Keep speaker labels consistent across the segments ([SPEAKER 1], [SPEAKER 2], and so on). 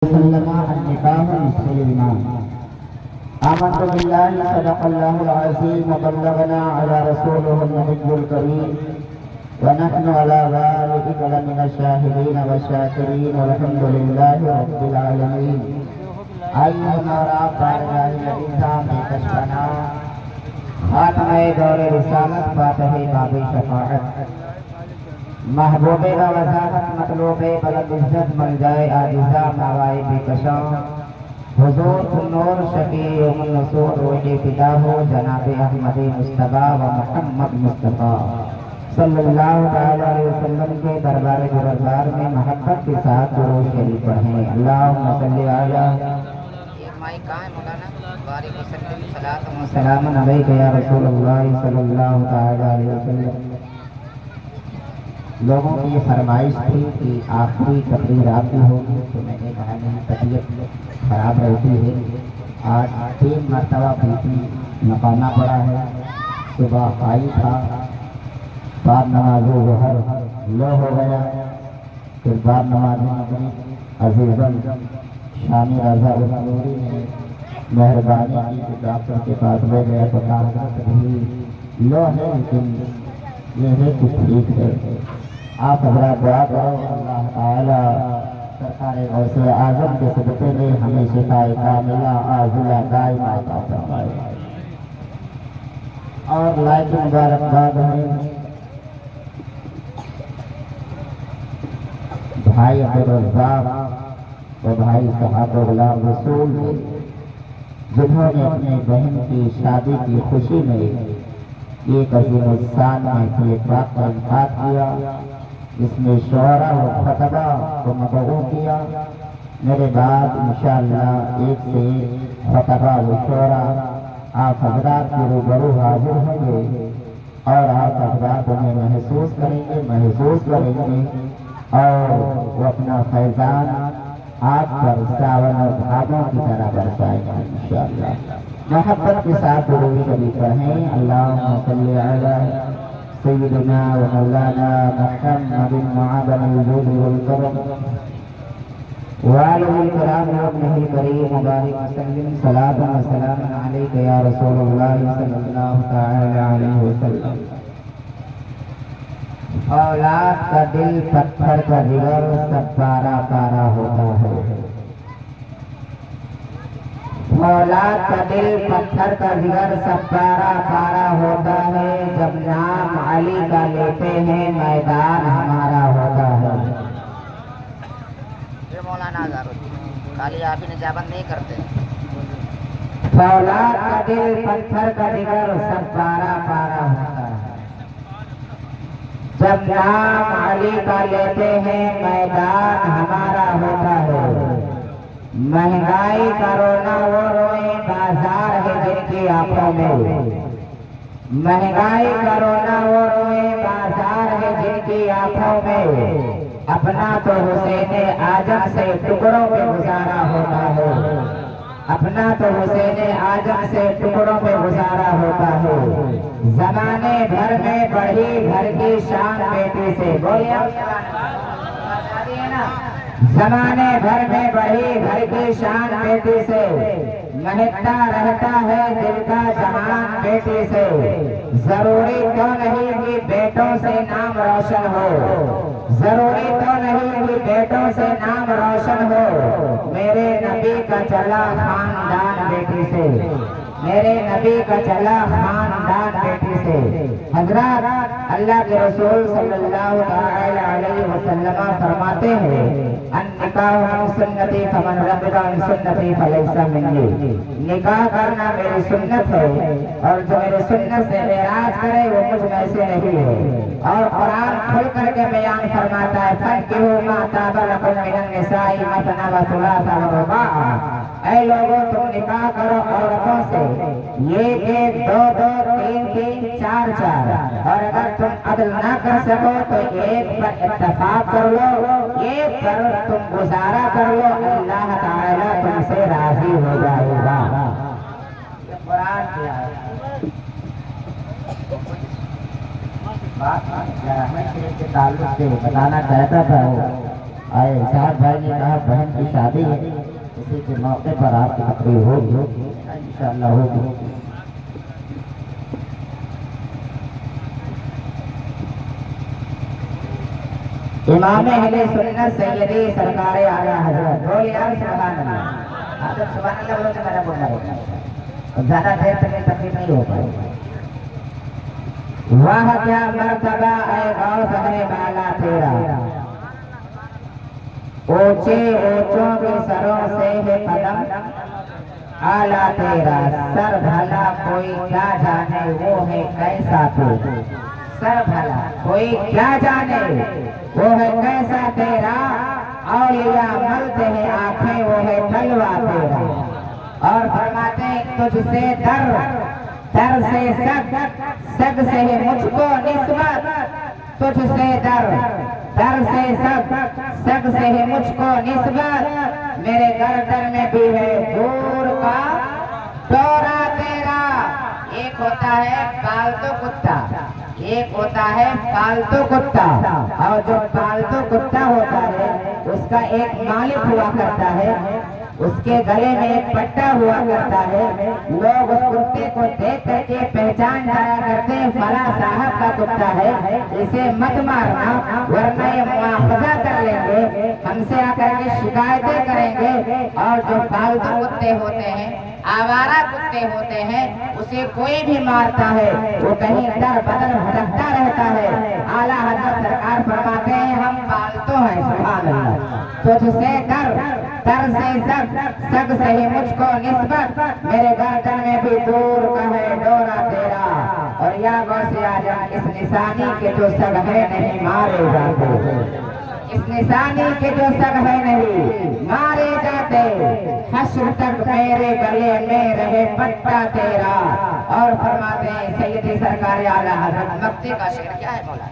[SPEAKER 1] وسلم النكاح نصف الإيمان. آمنت بالله صدق الله العظيم وبلغنا على رسوله النبي الكريم ونحن على ذلك لمن الشاهدين والشاكرين والحمد لله رب العالمين. آئیے ہمارا بارگاہ نظام میں کشفنا خاتمہ دور رسالت فاتح باب شفاعت محبوب کا وضاحت مطلوب بلند عزت مل جائے عاجزہ موائے بے کشاں حضور نور شفیع النصور روح فدا ہو جناب احمد مصطفیٰ و محمد مصطفیٰ صلی اللہ علیہ وسلم کے دربار دربار میں محبت کے ساتھ درود شریف پڑھیں. اللہم صلی علی سلام علیک یا رسول اللہ صلی اللہ علیہ وسلم. لوگوں کی یہ فرمائش تھی کہ آخری تقریر آپ کی ہوگی تو میں نے کہا نہیں, طبیعت خراب رہتی ہے. آج 3 مرتبہ پیپی نکالنا پڑا ہے. صبح آئی تھا, بعد نماز ظہر لو ہو گیا, پھر بعد نماز مغرب عزیزاً شامی رضا النوری نے مہربانی کی کہ ڈاکٹر کے پاس لے گیا تو کہا بھی لو ہے لیکن یہ ہے کچھ ٹھیک ہے. آپ حضرات دعا کرو اللہ تعالی سرکار غوث اعظم کے صدقے میں ہمیں شفاء کاملہ عاجلہ دائمہ عطا فرمائے. اور لائق مبارکباد ہے بھائی عبدالرزاق و بھائی صاحب غلام رسول جنہوں نے اپنے بہن کی شادی کی خوشی میں ایک عظیم الشان محفل پاک کا انعقاد کیا. اس میں شعراء و خطبہ کو مدعو کیا. میرے بعد انشاءاللہ ایک سے خطبہ و شعراء آپ حضرات کے روبرو حاضر ہوں گے اور آپ حضرات انہیں محسوس کریں گے اور وہ اپنا فیضان آپ پر ساون اور بھاگوں کی طرح برسائیں گے انشاءاللہ. محبت کے ساتھ درود شریف پڑھیں. اللہم صلی علی سیدنا و مولانا محمد معدن الجود والکرم وآلہ الکرام وابنہ الکریم مبارک وسلم. صلاۃ و سلام علیک یا رسول اللہ صلی اللہ تعالی علیہ وسلم. اولاد کا دل پتھر کا جگر سب پارا پارا ہوتا ہے. اولاد کا دل پتھر کا جگر سب پارا پارا ہوتا ہے. جب نام علی کا لیتے ہیں میدان ہمارا ہوتا ہے.
[SPEAKER 2] یہ مولانا خالی آپ ہی نجابت نہیں کرتے.
[SPEAKER 1] اولاد کا دل پتھر کا جگر سب پارا پارا ہوتا ہے. جب نام علی کا لیتے ہیں میدان ہمارا ہوتا ہے. مہنگائی کا رونا وہ روئے بازار ہے جن کی آنکھوں میں. مہنگائی کا رونا وہ روئے بازار ہے جن کی آنکھوں میں. اپنا تو حسین اعظم سے ٹکڑوں میں گزارا ہوتا ہے. اپنا تو حسین اعظم سے ٹکڑوں میں گزارا ہوتا ہے. زمانے بھر میں بڑھی گھر کی شان بیٹی سے. بولیا زمانے بھر میں بڑھی گھر کی شان بیٹی سے. مہکتا رہتا ہے دل کا جہان بیٹی سے. ضروری تو نہیں کہ بیٹوں سے نام روشن ہو. ضروری تو نہیں کہ بیٹوں سے نام روشن ہو. میرے نبی کا چلا خاندان بیٹی سے. میرے نبی کا چلا خاندان بیٹی سے. حضرات اللہ کے رسول صلی اللہ علیہ وسلم فرماتے ہیں النکاح من سنتی فمن رغب عن سنتی فلیس منی. نکاح کرنا میری سنت ہے اور جو میری سنت سے اعراض کرے وہ مجھ میں سے نہیں ہے. اور قرآن کھل کر کے بیان فرماتا ہے فانکحوا ما طاب لکم من النساء مثنی و ثلاث و رباع. اے لوگوں تم نکاح کرو عورتوں سے ایک ایک, دو دو, تین تین, چار چار. اور اگر تم عدل نہ کر سکو تو ایک پر اتفاق کر لو. ایک پر تم گزارا کر لو. اللہ تعالیٰ تم سے راضی ہو جائے گا. یہ قرآن کی آیت بات کے تعلق سے بتانا چاہتا تھا. صاحب بھائی نے کہا بہن کی شادی ہے، اسی کے موقع پر آپ کی تقریر ہوگی، انشاءاللہ ہوگی۔ امام اہل سنت سیدی سرکار اعلیٰ حضرت بولیے سبحان اللہ۔ آپ جب سبحان اللہ بولو تو میرا بولنا ہوگا، زیادہ دیر تک یہ تقریر نہیں ہو پائے گی۔ واہ کیا مرتبہ اے غوث ہے بالا تیرا، اونچے اونچوں کے سروں سے ہے قدم اعلیٰ تیرا، سر بھلا کوئی کیا جانے وہ ہے کیسا تو، سر بھلا کوئی کیا جانے وہ ہے کیسا تیرا، اولیاء ملتے ہیں آنکھیں وہ ہے تلوا تیرا۔ اور فرماتے ہیں تجھ سے در سے سگ، سگ سے ہے مجھ کو نسبت، تجھ سے در سے سگ، سگ سے ہے مجھ کو نسبت، میرے گردن میں بھی ہے دور کا دورہ تیرا۔ ایک ہوتا ہے پالتو کتا، ایک ہوتا ہے پالتو کتا، اور جو پالتو کتا ہوتا ہے اس کا ایک مالک ہوا کرتا ہے، اس کے گلے میں ایک پٹا ہوا کرتا ہے، لوگ اس کتے کو دیکھ کر کے پہچان جایا کرتے ہیں فلاں صاحب کا کتا ہے، اسے مت مارنا ورنہ یہ مواخذہ کر لیں گے، ہم سے آ کر کے شکایتیں کریں گے۔ اور جو پالتو کتے ہوتے ہیں، آوارہ کتے ہوتے ہیں، اسے کوئی بھی مارتا ہے وہ کہیں در بدر بھٹکتا رہتا ہے۔ اعلیٰ حضرت سرکار فرماتے ہیں ہم پالتو ہیں، سبحان اللہ، تجھ سے در سے سگ، سگ سے ہی مجھ کو نسبت، میرے گردن میں بھی دور کا ہے ڈورا تیرا۔ اور یا غوث اعظم اس نشانی کے جو سگ ہے نہیں مارے جاتے، اس نشانی کے جو سگ ہے نہیں مارے جاتے، حشر تک میرے گلے میں رہے پٹا تیرا۔ اور فرماتے ہیں سیدی سرکار اعلیٰ حضرت
[SPEAKER 2] مقتے کا شعر کیا ہے مولا؟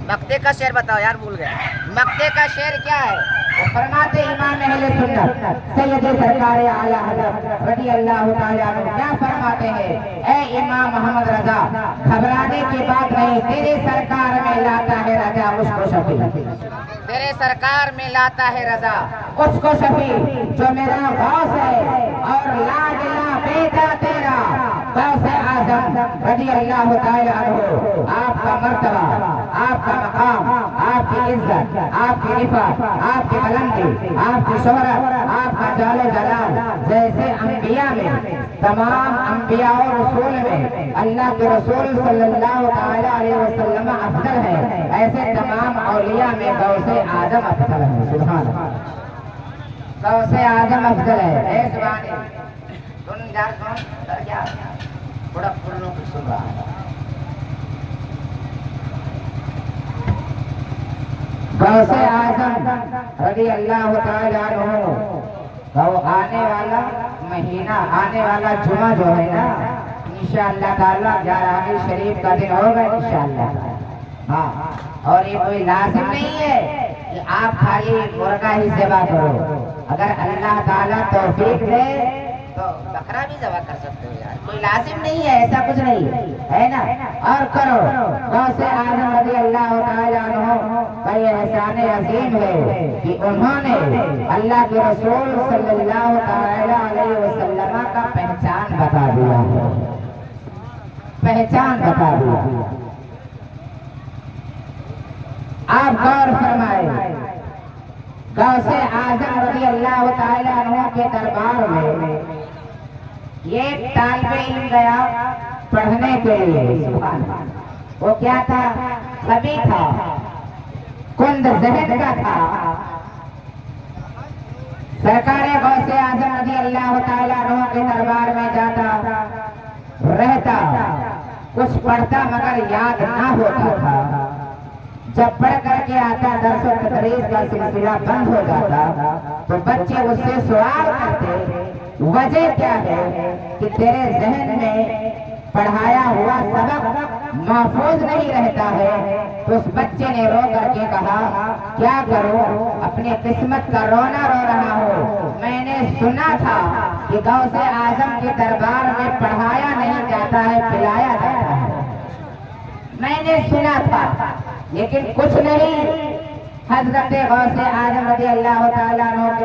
[SPEAKER 2] مقتے کا شعر بتاؤ یار، بھول گئے، مقتے کا شعر کیا ہے؟
[SPEAKER 1] وہ فرماتے امام اہل سنت سیدی سرکار اعلیٰ حضرت رضی اللہ تعالیٰ عنہ کیا فرماتے ہیں؟ اے امام محمد رضا، گھبرانے کی بات نہیں، تیرے سرکار میں لاتا ہے رضا اس کو شفیع،
[SPEAKER 2] تیرے سرکار میں لاتا ہے رضا
[SPEAKER 1] اس کو شفیع جو میرا غوث ہے اور لاڈلا بیٹا تیرا غوث اعظم رضی اللہ تعالیٰ عنہ۔ آپ کا مرتبہ، آپ کا مقام، آپ کی عزت، آپ کی رفعت، آپ کی بلندی، آپ کی شہرت، آپ کا جلال و جلال جیسے انبیاء میں، تمام انبیاء و رسول میں اللہ کے رسول صلی اللہ تعالیٰ علیہ وسلم افضل ہے، ایسے تمام اولیاء میں غوث اعظم افضل ہے، سبحان اللہ، غوث اعظم افضل ہے۔
[SPEAKER 2] اے زبانی سن یار، سن سر کیا بڑا پرنوں کی سن رہا ہے۔
[SPEAKER 1] غوث اعظم رضی اللہ تعالیٰ عنہ، وہ آنے والا مہینہ، آنے والا جمعہ جو ہے نا، انشاءاللہ تعالیٰ 11 شریف کا دن ہوگا انشاءاللہ۔ ہاں، اور یہ کوئی لازم نہیں ہے کہ آپ خالی مرغا ہی ذبح کرو، اگر اللہ تعالیٰ توفیق دے
[SPEAKER 2] تو بکرا بھی ذبح کر سکتے ہو یار،
[SPEAKER 1] کوئی لازم نہیں ہے، ایسا کچھ نہیں ہے نا، اور کرو۔ غوث اعظم رضی اللہ تعالیٰ عنہ کا یہ احسان عظیم ہے کہ انہوں نے اللہ کے رسول صلی اللہ تعالیٰ علیہ وسلم کا پہچان بتا دیا، پہچان بتا دیا۔ آپ غور فرمائے، غوث اعظم رضی اللہ تعالیٰ عنہ کے دربار میں ایک طالب علم گیا پڑھنے کے لیے، وہ کیا تھا؟ غبی تھا، کند ذہن کا تھا۔ سرکار غوث اعظم رضی اللہ تعالیٰ عنہ کے دربار میں جاتا رہتا، کچھ پڑھتا مگر یاد نہ ہوتا تھا، جب پڑھ کر کے آتا درس و تدریس کا سلسلہ بند ہو جاتا تو بچے اس سے سوال کرتے وجہ کیا ہے کہ تیرے ذہن میں پڑھایا ہوا سبق محفوظ نہیں رہتا ہے؟ تو اس بچے نے رو کر کے کہا کیا کروں، اپنی قسمت کا رونا رو رہا ہوں، میں نے سنا تھا کہ غوث اعظم کے دربار میں پڑھایا نہیں جاتا ہے، پلایا جاتا ہے، میں نے سنا تھا لیکن کچھ نہیں۔ حضرت غوث اعظم رضی اللہ تعالیٰ عنہ کے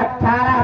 [SPEAKER 1] 18